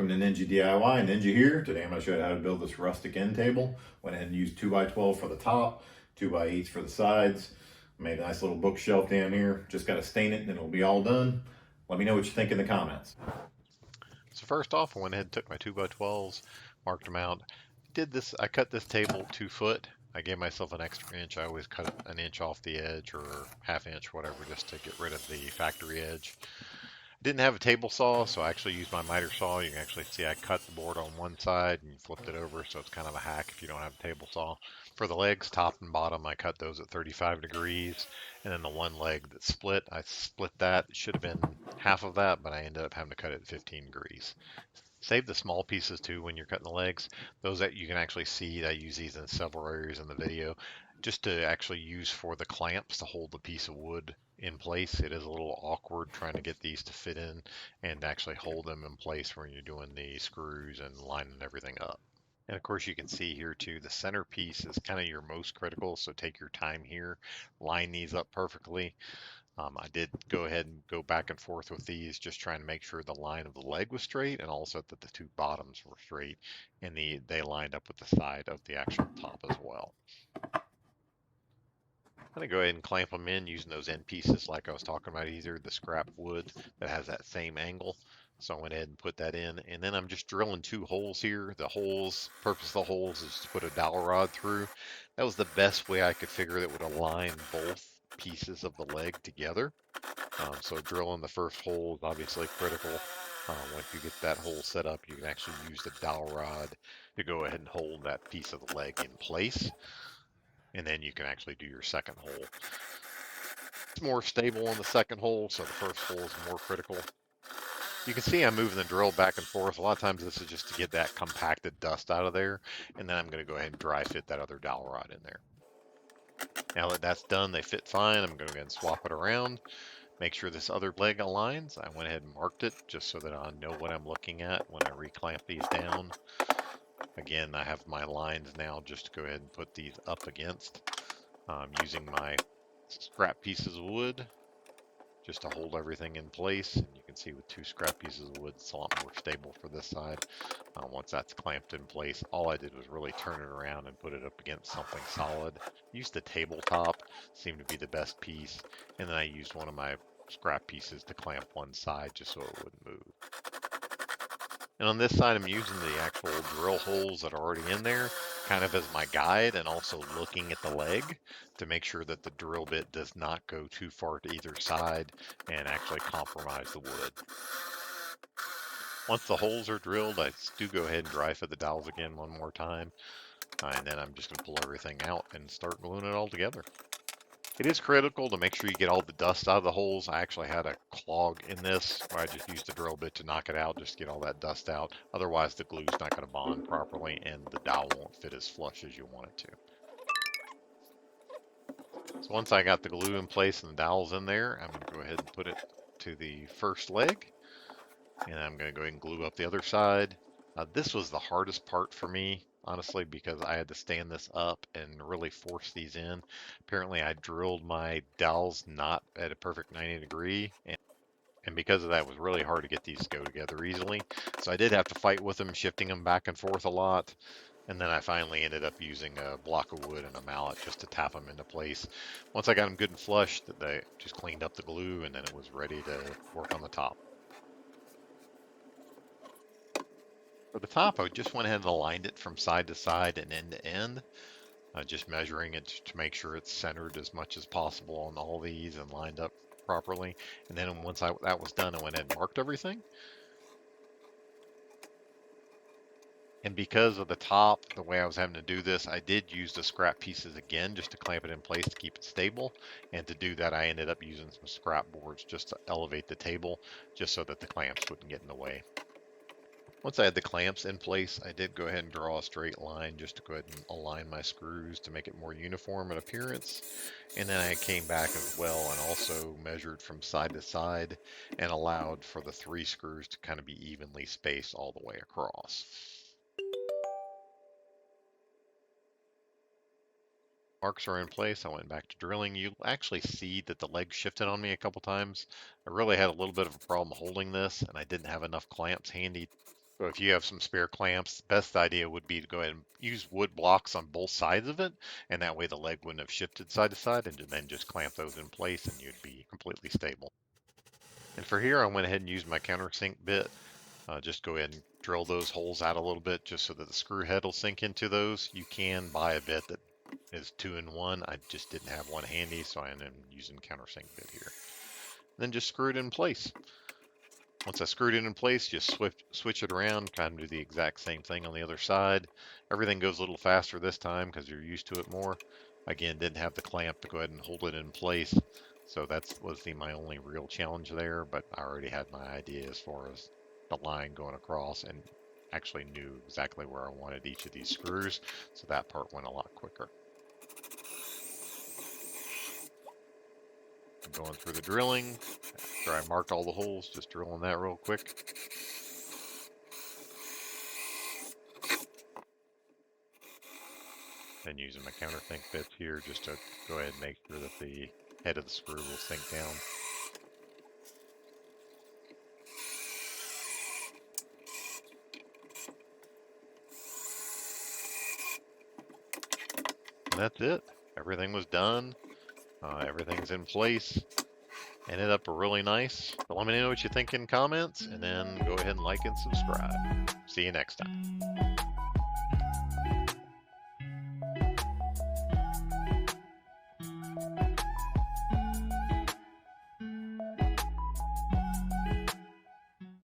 Welcome to Ninja DIY. Ninja here. Today I'm going to show you how to build this rustic end table. Went ahead and used 2x12 for the top, 2x8s for the sides. Made a nice little bookshelf down here. Just got to stain it and it'll be all done. Let me know what you think in the comments. So first off, I went ahead and took my 2x12s, marked them out. I cut this table 2 foot. I gave myself an extra inch. I always cut an inch off the edge or half inch, whatever, just to get rid of the factory edge. Didn't have a table saw, so I actually used my miter saw. You can actually see I cut the board on one side and flipped it over, so it's kind of a hack if you don't have a table saw. For the legs, top and bottom, I cut those at 35 degrees, and then the one leg that split, I split that. It should have been half of that, but I ended up having to cut it at 15 degrees. Save the small pieces too when you're cutting the legs. Those that you can actually see, I use these in several areas in the video, just to actually use for the clamps to hold the piece of wood in place. It is a little awkward trying to get these to fit in and actually hold them in place when you're doing the screws and lining everything up. And of course you can see here too, the center piece is kind of your most critical, so take your time here, line these up perfectly. I did go ahead and go back and forth with these, just trying to make sure the line of the leg was straight and also that the two bottoms were straight and they lined up with the side of the actual top as well. I'm going to go ahead and clamp them in using those end pieces like I was talking about, either the scrap wood that has that same angle. So I went ahead and put that in, and then I'm just drilling 2 holes here. The purpose of the holes is to put a dowel rod through. That was the best way I could figure that would align both pieces of the leg together. So drilling the first hole is obviously critical. Once you get that hole set up, you can actually use the dowel rod to go ahead and hold that piece of the leg in place. And then you can actually do your second hole. It's more stable on the second hole, so the first hole is more critical. You can see I'm moving the drill back and forth. A lot of times this is just to get that compacted dust out of there, and then I'm going to go ahead and dry fit that other dowel rod in there. Now that that's done, they fit fine. I'm going to go ahead and swap it around. Make sure this other leg aligns. I went ahead and marked it just so that I know what I'm looking at when I reclamp these down. Again, I have my lines now just to go ahead and put these up against. Using my scrap pieces of wood just to hold everything in place. And you can see with 2 scrap pieces of wood, it's a lot more stable for this side. Once that's clamped in place, all I did was really turn it around and put it up against something solid. Used the tabletop, seemed to be the best piece. And then I used one of my scrap pieces to clamp one side just so it wouldn't move. And on this side, I'm using the actual drill holes that are already in there kind of as my guide, and also looking at the leg to make sure that the drill bit does not go too far to either side and actually compromise the wood. Once the holes are drilled, I do go ahead and dry fit the dowels again one more time. And then I'm just going to pull everything out and start gluing it all together. It is critical to make sure you get all the dust out of the holes. I actually had a clog in this where I just used the drill bit to knock it out, just to get all that dust out. Otherwise, the glue's not going to bond properly and the dowel won't fit as flush as you want it to. So once I got the glue in place and the dowel's in there, I'm going to go ahead and put it to the first leg. And I'm going to go ahead and glue up the other side. This was the hardest part for me, honestly, because I had to stand this up and really force these in. Apparently I drilled my dowels not at a perfect 90 degree, and because of that, it was really hard to get these to go together easily. So I did have to fight with them, shifting them back and forth a lot. And then I finally ended up using a block of wood and a mallet just to tap them into place. Once I got them good and flush, they just cleaned up the glue, and then it was ready to work on the top. For the top, I just went ahead and aligned it from side to side and end to end, just measuring it to make sure it's centered as much as possible on all these and lined up properly. And then once that was done, I went ahead and marked everything. And because of the top, the way I was having to do this, I did use the scrap pieces again just to clamp it in place to keep it stable. And to do that, I ended up using some scrap boards just to elevate the table, just so that the clamps wouldn't get in the way. Once I had the clamps in place, I did go ahead and draw a straight line just to go ahead and align my screws to make it more uniform in appearance. And then I came back as well and also measured from side to side and allowed for the 3 screws to kind of be evenly spaced all the way across. Marks are in place. I went back to drilling. You actually see that the leg shifted on me a couple times. I really had a little bit of a problem holding this, and I didn't have enough clamps handy So if you have some spare clamps, the best idea would be to go ahead and use wood blocks on both sides of it, and that way the leg wouldn't have shifted side to side, and then just clamp those in place and you'd be completely stable. And for here, I went ahead and used my countersink bit. Just go ahead and drill those holes out a little bit just so that the screw head will sink into those. You can buy a bit that is 2-in-1. I just didn't have one handy, so I ended up using countersink bit here. Then just screw it in place. Once I screwed it in place, just switch it around, kind of do the exact same thing on the other side. Everything goes a little faster this time because you're used to it more. Again, didn't have the clamp to go ahead and hold it in place. So that was my only real challenge there, but I already had my idea as far as the line going across and actually knew exactly where I wanted each of these screws. So that part went a lot quicker. Going through the drilling, after I marked all the holes, just drilling that real quick. And using my countersink bits here just to go ahead and make sure that the head of the screw will sink down. And that's it. Everything was done. Everything's in place. Ended up really nice. But let me know what you think in comments, and then go ahead and like and subscribe. See you next time.